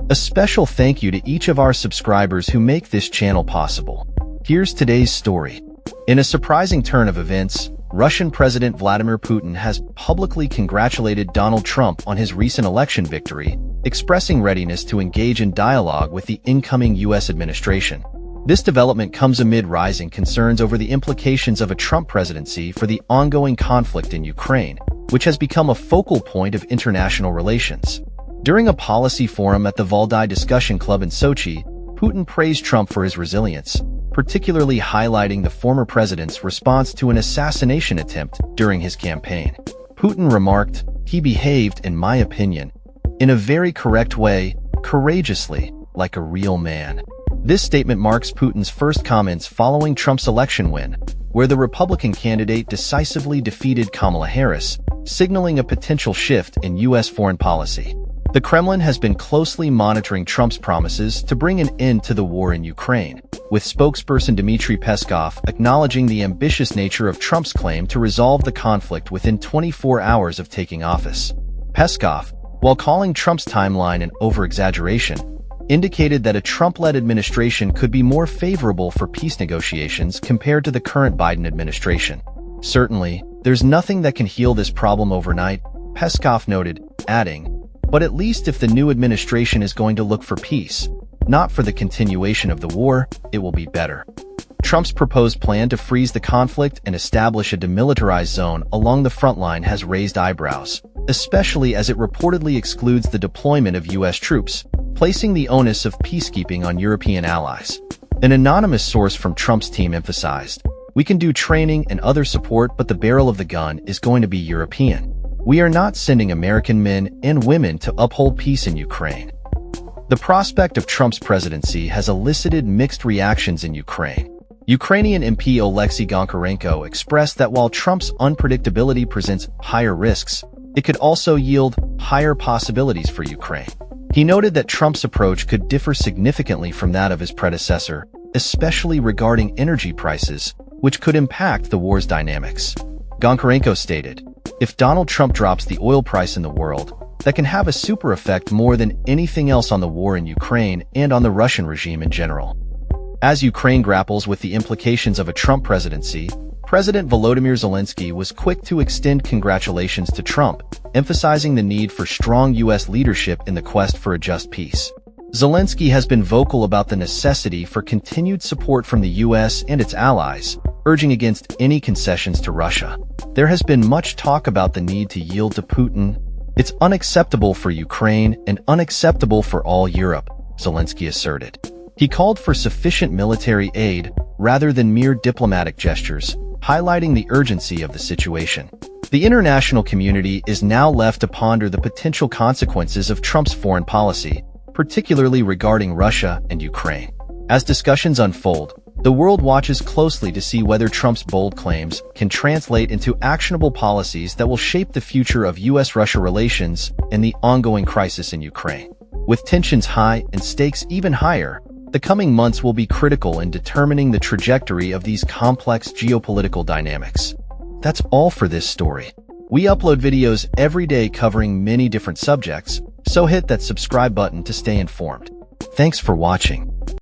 A special thank you to each of our subscribers who make this channel possible. Here's today's story. In a surprising turn of events, Russian President Vladimir Putin has publicly congratulated Donald Trump on his recent election victory, expressing readiness to engage in dialogue with the incoming U.S. administration. This development comes amid rising concerns over the implications of a Trump presidency for the ongoing conflict in Ukraine, which has become a focal point of international relations. During a policy forum at the Valdai Discussion Club in Sochi, Putin praised Trump for his resilience, particularly highlighting the former president's response to an assassination attempt during his campaign. Putin remarked, "He behaved, in my opinion, in a very correct way, courageously, like a real man." This statement marks Putin's first comments following Trump's election win, where the Republican candidate decisively defeated Kamala Harris, signaling a potential shift in U.S. foreign policy. The Kremlin has been closely monitoring Trump's promises to bring an end to the war in Ukraine, with spokesperson Dmitry Peskov acknowledging the ambitious nature of Trump's claim to resolve the conflict within 24 hours of taking office. Peskov, while calling Trump's timeline an over-exaggeration, indicated that a Trump-led administration could be more favorable for peace negotiations compared to the current Biden administration. "Certainly, there's nothing that can heal this problem overnight," Peskov noted, adding, "But at least if the new administration is going to look for peace, not for the continuation of the war, it will be better." Trump's proposed plan to freeze the conflict and establish a demilitarized zone along the front line has raised eyebrows, especially as it reportedly excludes the deployment of U.S. troops, placing the onus of peacekeeping on European allies. An anonymous source from Trump's team emphasized, "We can do training and other support, but the barrel of the gun is going to be European. We are not sending American men and women to uphold peace in Ukraine." The prospect of Trump's presidency has elicited mixed reactions in Ukraine. Ukrainian MP Oleksiy Goncharenko expressed that while Trump's unpredictability presents higher risks, it could also yield higher possibilities for Ukraine. He noted that Trump's approach could differ significantly from that of his predecessor, especially regarding energy prices, which could impact the war's dynamics. Goncharenko stated, "If Donald Trump drops the oil price in the world, that can have a super effect more than anything else on the war in Ukraine and on the Russian regime in general." As Ukraine grapples with the implications of a Trump presidency, President Volodymyr Zelensky was quick to extend congratulations to Trump, emphasizing the need for strong U.S. leadership in the quest for a just peace. Zelensky has been vocal about the necessity for continued support from the U.S. and its allies, urging against any concessions to Russia. "There has been much talk about the need to yield to Putin. It's unacceptable for Ukraine and unacceptable for all Europe," Zelensky asserted. He called for sufficient military aid rather than mere diplomatic gestures, highlighting the urgency of the situation. The international community is now left to ponder the potential consequences of Trump's foreign policy, particularly regarding Russia and Ukraine. As discussions unfold, the world watches closely to see whether Trump's bold claims can translate into actionable policies that will shape the future of U.S.-Russia relations and the ongoing crisis in Ukraine. With tensions high and stakes even higher, the coming months will be critical in determining the trajectory of these complex geopolitical dynamics. That's all for this story. We upload videos every day covering many different subjects, so hit that subscribe button to stay informed. Thanks for watching.